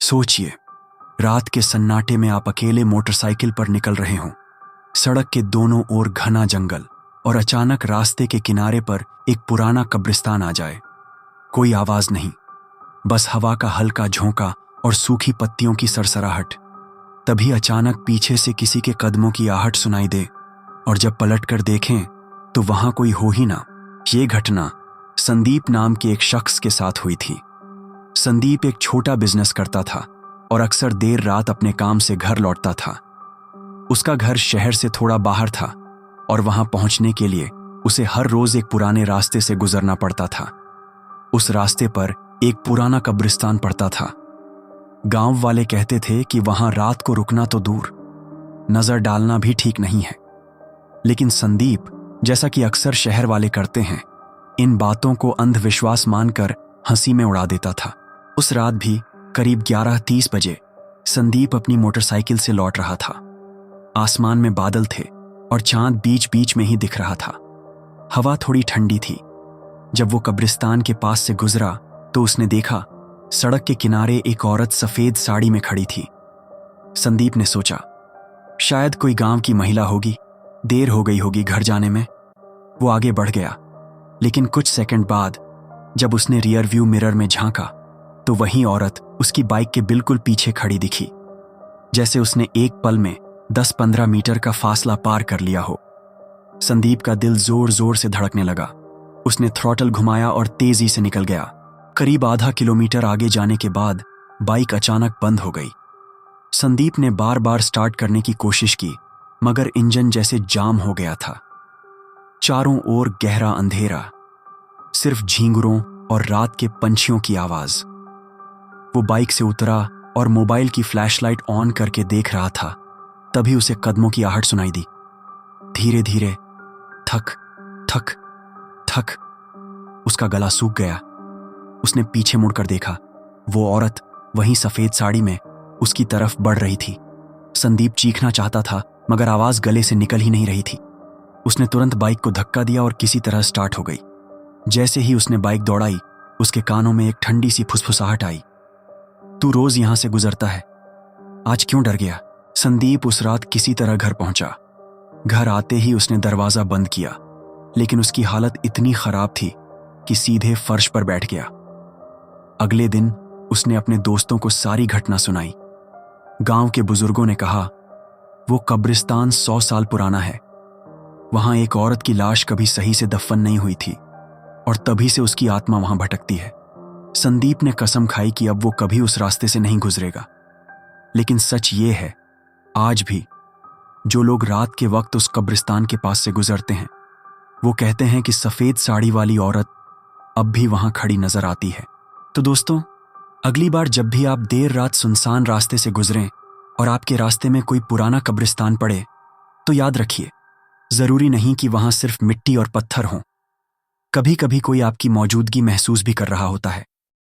सोचिए, रात के सन्नाटे में आप अकेले मोटरसाइकिल पर निकल रहे हों। सड़क के दोनों ओर घना जंगल और अचानक रास्ते के किनारे पर एक पुराना कब्रिस्तान आ जाए। कोई आवाज नहीं, बस हवा का हल्का झोंका और सूखी पत्तियों की सरसराहट। तभी अचानक पीछे से किसी के कदमों की आहट सुनाई दे और जब पलटकर देखें तो वहां कोई हो ही ना। ये घटना संदीप नाम के एक शख्स के साथ हुई थी। संदीप एक छोटा बिजनेस करता था और अक्सर देर रात अपने काम से घर लौटता था। उसका घर शहर से थोड़ा बाहर था और वहां पहुंचने के लिए उसे हर रोज एक पुराने रास्ते से गुजरना पड़ता था। उस रास्ते पर एक पुराना कब्रिस्तान पड़ता था। गांव वाले कहते थे कि वहां रात को रुकना तो दूर, नजर डालना भी ठीक नहीं है। लेकिन संदीप, जैसा कि अक्सर शहर वाले करते हैं, इन बातों को अंधविश्वास मानकर हंसी में उड़ा देता था। उस रात भी करीब 11:30 बजे संदीप अपनी मोटरसाइकिल से लौट रहा था। आसमान में बादल थे और चांद बीच बीच में ही दिख रहा था। हवा थोड़ी ठंडी थी। जब वो कब्रिस्तान के पास से गुजरा तो उसने देखा सड़क के किनारे एक औरत सफेद साड़ी में खड़ी थी। संदीप ने सोचा, शायद कोई गांव की महिला होगी, देर हो गई होगी घर जाने में। वो आगे बढ़ गया, लेकिन कुछ सेकंड बाद जब उसने रियर व्यू मिरर में झांका तो वही औरत उसकी बाइक के बिल्कुल पीछे खड़ी दिखी, जैसे उसने एक पल में 10-15 मीटर का फासला पार कर लिया हो। संदीप का दिल जोर जोर से धड़कने लगा। उसने थ्रॉटल घुमाया और तेजी से निकल गया। करीब आधा किलोमीटर आगे जाने के बाद बाइक अचानक बंद हो गई। संदीप ने बार बार स्टार्ट करने की कोशिश की, मगर इंजन जैसे जाम हो गया था। चारों ओर गहरा अंधेरा, सिर्फ झींगुरों और रात के पंछियों की आवाज। वो बाइक से उतरा और मोबाइल की फ्लैशलाइट ऑन करके देख रहा था। तभी उसे कदमों की आहट सुनाई दी। धीरे धीरे, थक थक थक। उसका गला सूख गया। उसने पीछे मुड़कर देखा। वो औरत वहीं सफेद साड़ी में उसकी तरफ बढ़ रही थी। संदीप चीखना चाहता था, मगर आवाज गले से निकल ही नहीं रही थी। उसने तुरंत बाइक को धक्का दिया और किसी तरह स्टार्ट हो गई। जैसे ही उसने बाइक दौड़ाई, उसके कानों में एक ठंडी सी फुसफुसाहट आई। तू रोज यहां से गुजरता है, आज क्यों डर गया? संदीप उस रात किसी तरह घर पहुंचा। घर आते ही उसने दरवाजा बंद किया, लेकिन उसकी हालत इतनी खराब थी कि सीधे फर्श पर बैठ गया। अगले दिन उसने अपने दोस्तों को सारी घटना सुनाई। गांव के बुजुर्गों ने कहा, वो कब्रिस्तान 100 साल पुराना है। वहां एक औरत की लाश कभी सही से दफन नहीं हुई थी और तभी से उसकी आत्मा वहां भटकती है। संदीप ने कसम खाई कि अब वो कभी उस रास्ते से नहीं गुजरेगा। लेकिन सच ये है, आज भी जो लोग रात के वक्त उस कब्रिस्तान के पास से गुजरते हैं, वो कहते हैं कि सफेद साड़ी वाली औरत अब भी वहां खड़ी नजर आती है। तो दोस्तों, अगली बार जब भी आप देर रात सुनसान रास्ते से गुजरें और आपके रास्ते में कोई पुराना कब्रिस्तान पड़े, तो याद रखिए, जरूरी नहीं कि वहां सिर्फ मिट्टी और पत्थर हों। कभी कभी कोई आपकी मौजूदगी महसूस भी कर रहा होता है।